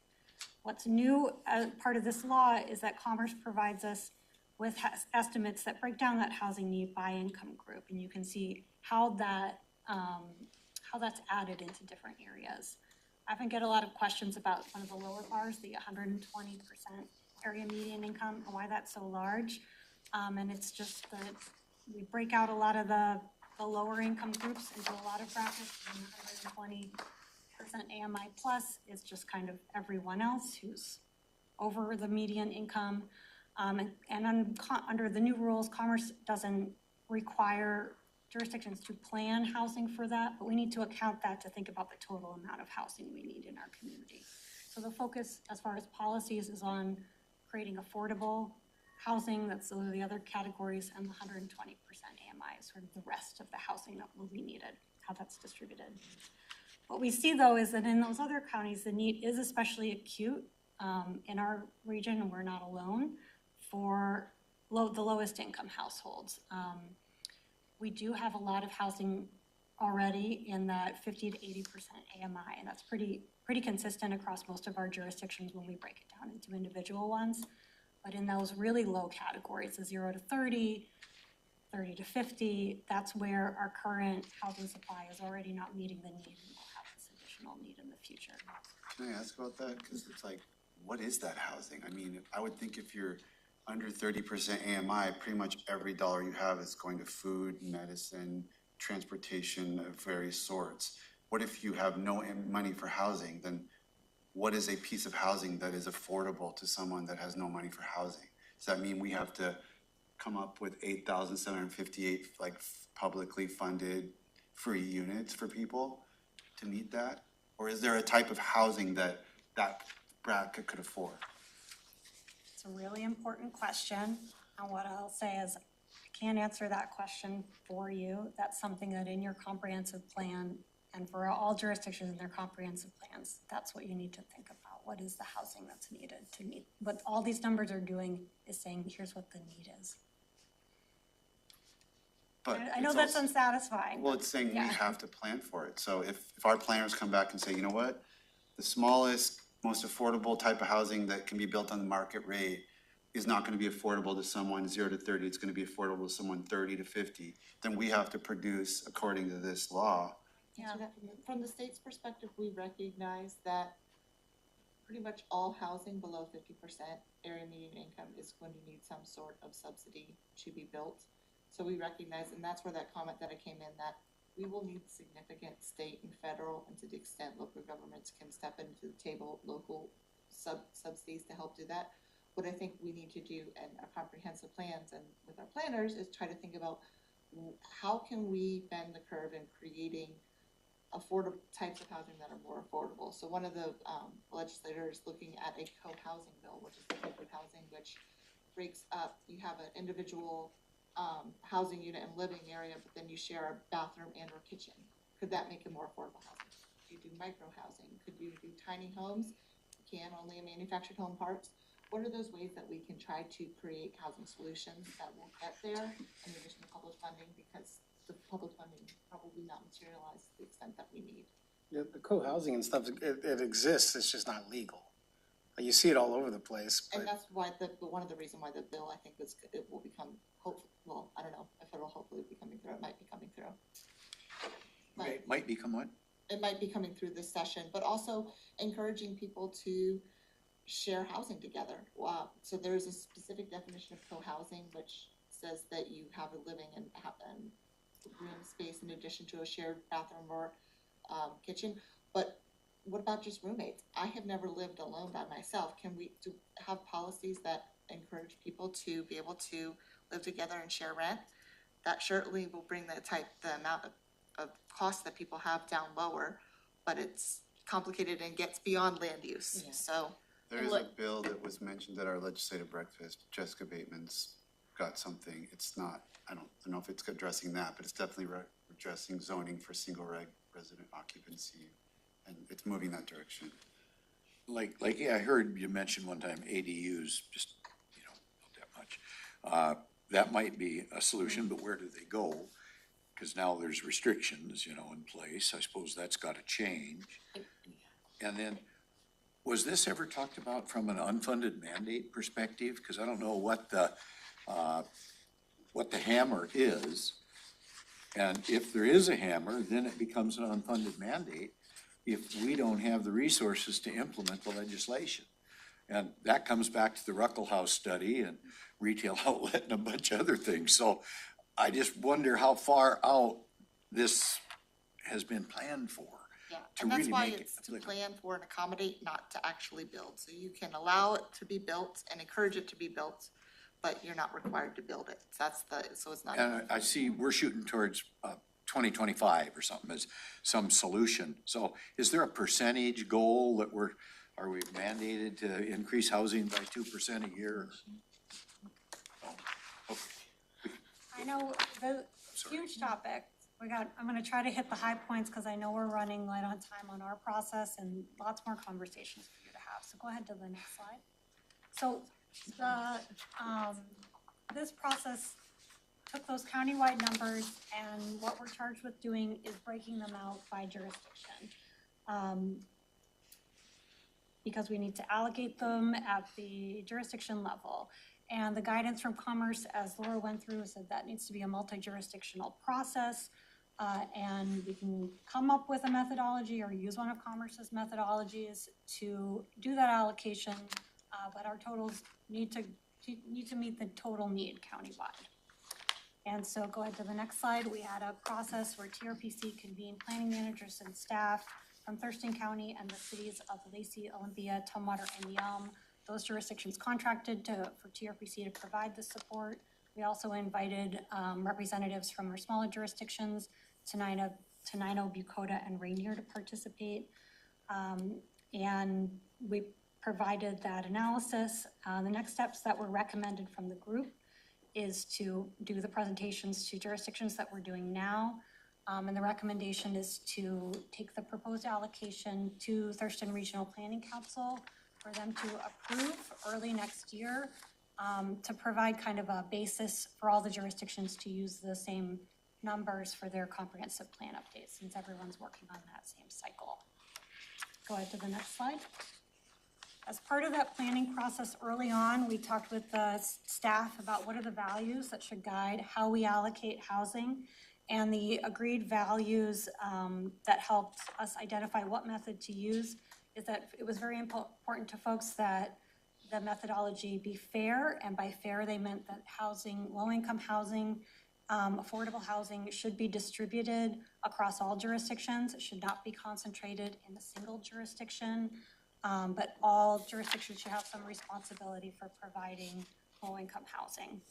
What's new as part of this law is that Commerce provides us with estimates that break down that housing need by income group, and you can see how that's added into different areas. I often get a lot of questions about one of the lower bars, the 120% area median income, and why that's so large. And it's just that we break out a lot of the lower income groups into a lot of brackets, and 120% AMI plus is just kind of everyone else who's over the median income. Under the new rules, Commerce doesn't require jurisdictions to plan housing for that, but we need to account that to think about the total amount of housing we need in our community. So the focus as far as policies is on creating affordable housing, that's those are the other categories, and the 120% AMI is sort of the rest of the housing that will be needed, how that's distributed. What we see though is that in those other counties, the need is especially acute in our region, and we're not alone, for the lowest income households. We do have a lot of housing already in that 50 to 80% AMI, and that's pretty consistent across most of our jurisdictions when we break it down into individual ones. But in those really low categories, the 0 to 30, 30 to 50, that's where our current housing supply is already not meeting the need, and we'll have this additional need in the future. Can I ask about that? Because it's like, what is that housing? I mean, I would think if you're under 30% AMI, pretty much every dollar you have is going to food, medicine, transportation of various sorts. What if you have no money for housing? Then what is a piece of housing that is affordable to someone that has no money for housing? Does that mean we have to come up with 8,758 publicly funded free units for people to meet that? Or is there a type of housing that bracket could afford? It's a really important question, and what I'll say is I can't answer that question for you. That's something that in your comprehensive plan, and for all jurisdictions in their comprehensive plans, that's what you need to think about. What is the housing that's needed to meet? What all these numbers are doing is saying, here's what the need is. But I know it's that's also, unsatisfying. well, it's saying yeah. we have to plan for it. So if our planners come back and say, you know what, the smallest, most affordable type of housing that can be built on the market rate is not gonna be affordable to someone 0 to 30, it's gonna be affordable to someone 30 to 50, then we have to produce according to this law. Yeah. From the state's perspective, we recognize that pretty much all housing below 50% area median income is going to need some sort of subsidy to be built. So we recognize, and that's where that comment that I came in, that we will need significant state and federal, and to the extent local governments can step into the table, local subsidies to help do that. What I think we need to do in our comprehensive plans and with our planners is try to think about how can we bend the curve in creating affordable types of housing that are more affordable. So one of the legislators looking at a co-housing bill, which is the hybrid housing, which breaks up, you have an individual housing unit and living area, but then you share a bathroom and or kitchen. Could that make it more affordable housing? Could you do micro housing? Could you do tiny homes? You can, only in manufactured home parts. What are those ways that we can try to create housing solutions that will get there in addition to public funding, because the public funding probably not materialize to the extent that we need. Yeah, the co-housing and stuff, it exists, it's just not legal. You see it all over the place, And but that's why one of the reasons why the bill, I think, it will become, well, I don't know if it'll hopefully be coming through, it might be coming through. But Might become what? it might be coming through this session, but also encouraging people to share housing together. Wow, so there's a specific definition of co-housing, which says that you have a living and room space in addition to a shared bathroom or kitchen, but what about just roommates? I have never lived alone by myself. Can we have policies that encourage people to be able to live together and share rent? That certainly will bring the amount of cost that people have down lower, but it's complicated and gets beyond land use, Yeah. so. There is a bill that was mentioned at our legislative breakfast, Jessica Bateman's got something, it's not, I don't know if it's addressing that, but it's definitely addressing zoning for single resident occupancy, and it's moving that direction. Yeah, I heard you mention one time ADUs, just, not that much. That might be a solution, but where do they go? Because now there's restrictions, in place. I suppose that's gotta change. And then, was this ever talked about from an unfunded mandate perspective? Because I don't know what the hammer is. And if there is a hammer, then it becomes an unfunded mandate if we don't have the resources to implement the legislation. And that comes back to the Ruckle House study and retail outlet and a bunch of other things. So I just wonder how far out this has been planned for. Yeah, to and that's really why make it it's to applicable. plan for and accommodate, not to actually build. So you can allow it to be built and encourage it to be built, but you're not required to build it. So it's not. And I see we're shooting towards 2025 or something as some solution. So is there a percentage goal that are we mandated to increase housing by 2% a year? Oh, okay. I know the Sorry. huge topic. I'm gonna try to hit the high points because I know we're running light on time on our process and lots more conversations for you to have. So go ahead to the next slide. So this process took those countywide numbers, and what we're charged with doing is breaking them out by jurisdiction. Because we need to allocate them at the jurisdiction level. And the guidance from Commerce, as Laura went through, said that needs to be a multi-jurisdictional process. And we can come up with a methodology or use one of Commerce's methodologies to do that allocation, but our totals need to meet the total need countywide. And so go ahead to the next slide. We had a process where TRPC convened planning managers and staff from Thurston County and the cities of Lacey, Olympia, Tumwater, and Yelm. Those jurisdictions contracted for TRPC to provide the support. We also invited representatives from our smaller jurisdictions, Tenino, Bucota, and Rainier to participate. And we provided that analysis. The next steps that were recommended from the group is to do the presentations to jurisdictions that we're doing now. And the recommendation is to take the proposed allocation to Thurston Regional Planning Council for them to approve early next year, to provide kind of a basis for all the jurisdictions to use the same numbers for their comprehensive plan updates, since everyone's working on that same cycle. Go ahead to the next slide. As part of that planning process early on, we talked with the staff about what are the values that should guide how we allocate housing. And the agreed values that helped us identify what method to use is that it was very important to folks that the methodology be fair, and by fair, they meant that housing, low-income housing, affordable housing should be distributed across all jurisdictions. It should not be concentrated in a single jurisdiction, but all jurisdictions should have some responsibility for providing low-income housing.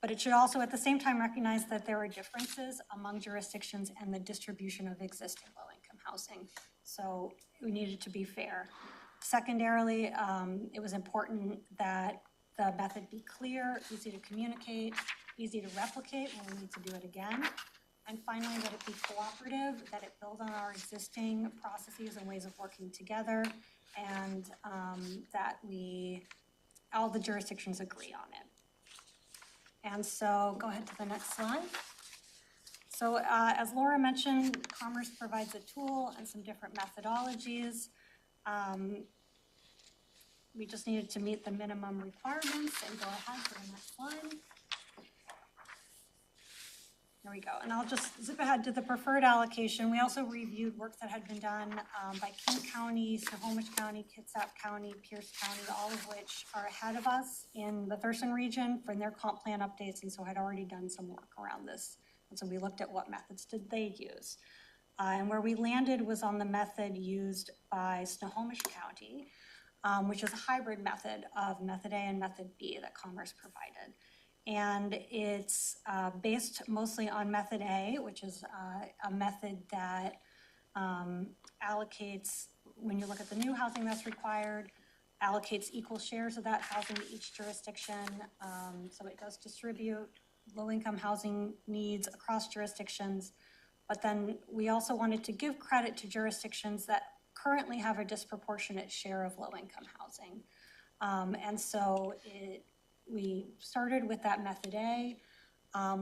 But it should also at the same time recognize that there are differences among jurisdictions and the distribution of existing low-income housing. So we needed to be fair. Secondarily, it was important that the method be clear, easy to communicate, easy to replicate when we need to do it again. And finally, that it be cooperative, that it build on our existing processes and ways of working together, and that all the jurisdictions agree on it. And so go ahead to the next slide. So as Laura mentioned, Commerce provides a tool and some different methodologies. We just needed to meet the minimum requirements, and go ahead to the next slide. There we go. And I'll just zip ahead to the preferred allocation. We also reviewed work that had been done by King County, Snohomish County, Kitsap County, Pierce County, all of which are ahead of us in the Thurston region for their comp plan updates, and so had already done some work around this. And so we looked at what methods did they use. And where we landed was on the method used by Snohomish County, which is a hybrid method of Method A and Method B that Commerce provided. And it's based mostly on Method A, which is a method that allocates, when you look at the new housing that's required, allocates equal shares of that housing to each jurisdiction. So it does distribute low-income housing needs across jurisdictions. But then we also wanted to give credit to jurisdictions that currently have a disproportionate share of low-income housing. And so we started with that Method A.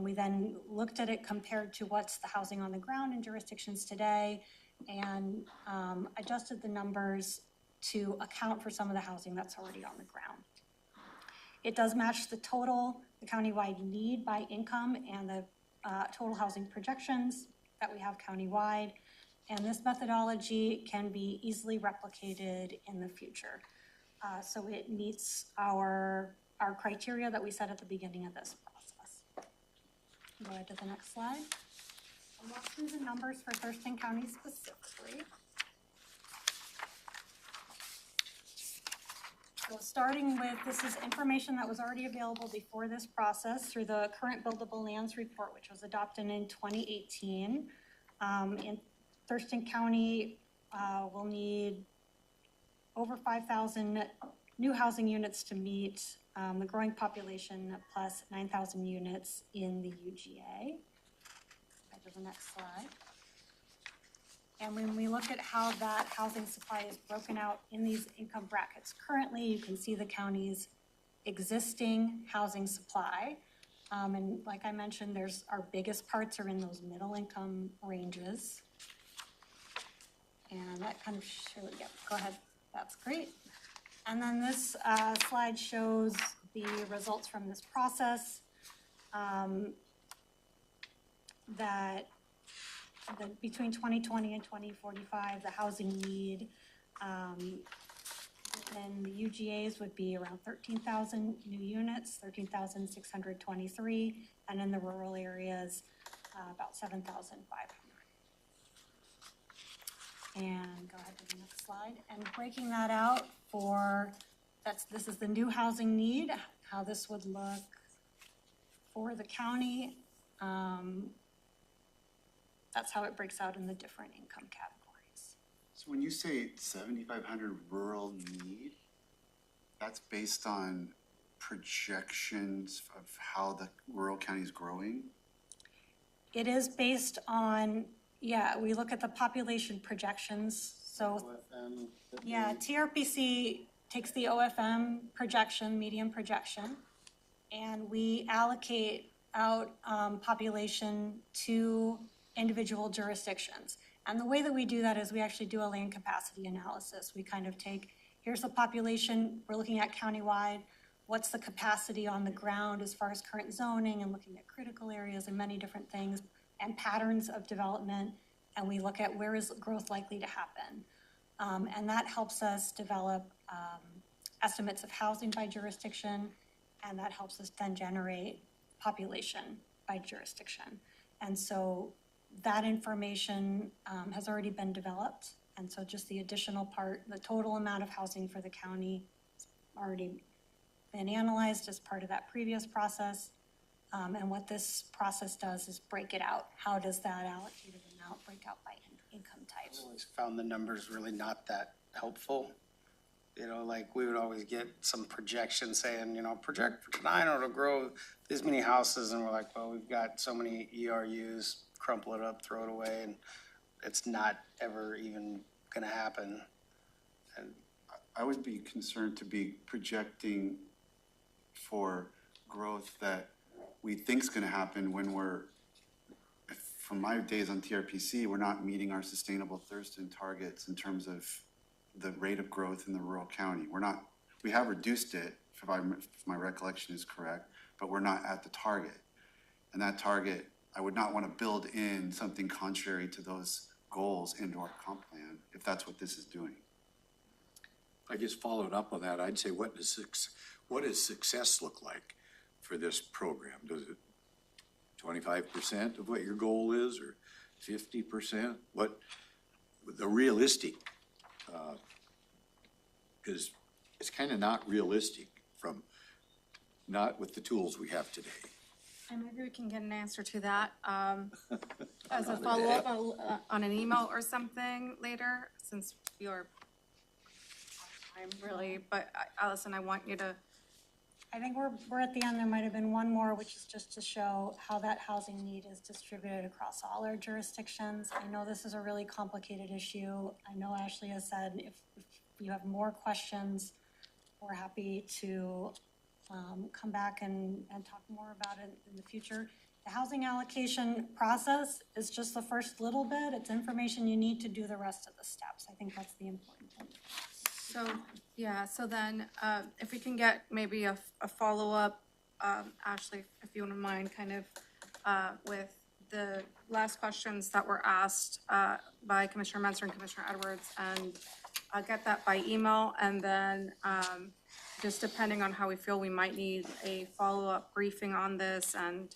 We then looked at it compared to what's the housing on the ground in jurisdictions today, and adjusted the numbers to account for some of the housing that's already on the ground. It does match the countywide need by income and the total housing projections that we have countywide. And this methodology can be easily replicated in the future. So it meets our criteria that we set at the beginning of this process. Go ahead to the next slide. I'll walk through the numbers for Thurston County specifically. So starting with, this is information that was already available before this process through the current buildable lands report, which was adopted in 2018. In Thurston County will need over 5,000 new housing units to meet the growing population, plus 9,000 units in the UGA. Go to the next slide. And when we look at how that housing supply is broken out in these income brackets, currently you can see the county's existing housing supply. And like I mentioned, our biggest parts are in those middle income ranges. And that kind of shows, yeah, go ahead, that's great. And then this slide shows the results from this process, that between 2020 and 2045, the housing need in the UGAs would be around 13,000 new units, 13,623, and in the rural areas, about 7,500. And go ahead to the next slide. And breaking that out this is the new housing need, how this would look for the county. That's how it breaks out in the different income categories. So when you say 7,500 rural need, that's based on projections of how the rural county is growing? It is based on, yeah, we look at the population projections. So, yeah, TRPC takes the OFM projection, median projection, and we allocate out population to individual jurisdictions. And the way that we do that is we actually do a land capacity analysis. We kind of take here's the population we're looking at countywide. What's the capacity on the ground as far as current zoning and looking at critical areas and many different things and patterns of development. And we look at where is growth likely to happen. And that helps us develop estimates of housing by jurisdiction, and that helps us then generate population by jurisdiction. And so that information has already been developed. And so just the additional part, the total amount of housing for the county has already been analyzed as part of that previous process. And what this process does is break it out. How does that allocated amount break out by income types? I always found the numbers really not that helpful. You know, like we would always get some projection saying, you know, project for tonight or to grow this many houses, and we're like, well, we've got so many ERUs, crumple it up, throw it away, and it's not ever even gonna happen. And I would be concerned to be projecting for growth that we think's gonna happen when from my days on TRPC, we're not meeting our sustainable Thurston targets in terms of the rate of growth in the rural county. We have reduced it, if my recollection is correct, but we're not at the target. And that target, I would not want to build in something contrary to those goals into our comp plan, if that's what this is doing. I just followed up on that. I'd say, what does success look like for this program? Does it 25% of what your goal is, or 50%? What the realistic? Because it's kind of not realistic not with the tools we have today. And maybe we can get an answer to that as a follow-up on an email or something later, since you're I'm really, but Allison, I want you to. I think we're at the end. There might have been one more, which is just to show how that housing need is distributed across all our jurisdictions. I know this is a really complicated issue. I know Ashley has said if you have more questions, we're happy to come back and talk more about it in the future. The housing allocation process is just the first little bit. It's information you need to do the rest of the steps. I think that's the important thing. So, yeah, so then if we can get maybe a follow-up, Ashley, if you wouldn't mind, kind of with the last questions that were asked by Commissioner Menser and Commissioner Edwards, and I'll get that by email, and then just depending on how we feel, we might need a follow-up briefing on this and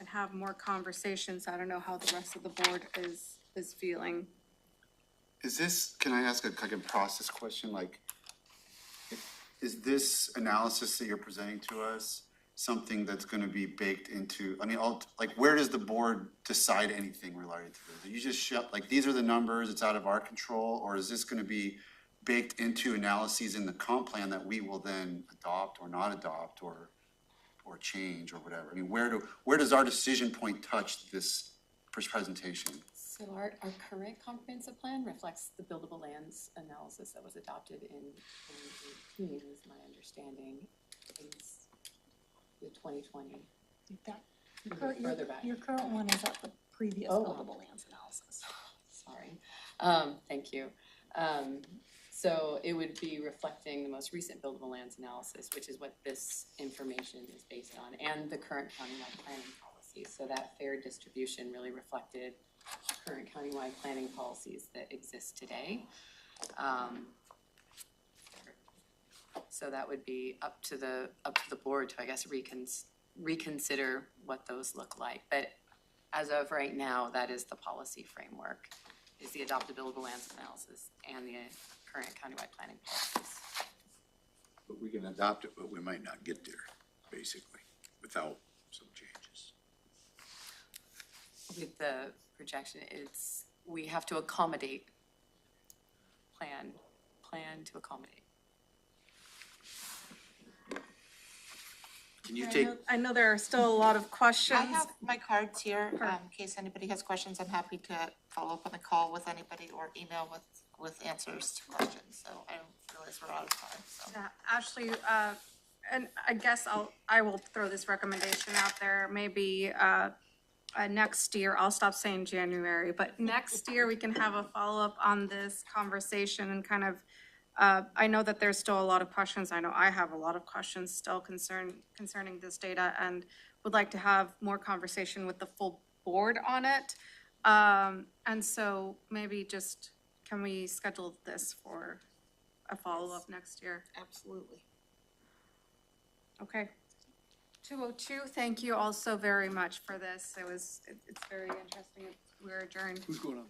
have more conversations. I don't know how the rest of the board is feeling. Is this, can I ask a process question? Like, is this analysis that you're presenting to us something that's gonna be baked into, where does the board decide anything related to this? You just these are the numbers, it's out of our control, or is this gonna be baked into analyses in the comp plan that we will then adopt or not adopt or change or whatever? I mean, where does our decision point touch this presentation? So our current comprehensive plan reflects the buildable lands analysis that was adopted in 2018, is my understanding, is the 2020. Further back. Your current one is at the previous buildable lands analysis. Sorry. Thank you. So it would be reflecting the most recent buildable lands analysis, which is what this information is based on, and the current countywide planning policies. So that fair distribution really reflected current countywide planning policies that exist today. So that would be up to the board to, I guess, reconsider what those look like. But as of right now, that is the policy framework, is the adopted buildable lands analysis and the current countywide planning policies. But we can adopt it, but we might not get there, basically, without some changes. With the projection, we have to accommodate, plan to accommodate. Can you take, I know there are still a lot of questions. I have my cards here, in case anybody has questions. I'm happy to follow up on the call with anybody or email with answers to questions. So I realize we're out of time, so. Yeah, Ashley, and I guess I will throw this recommendation out there, maybe next year, I'll stop saying January, but next year we can have a follow-up on this conversation and kind of I know that there's still a lot of questions. I know I have a lot of questions still concerning this data and would like to have more conversation with the full board on it. And so maybe just, can we schedule this for a follow-up next year? Absolutely. Okay. 202, thank you also very much for this. It's very interesting. We're adjourned. Who's going on?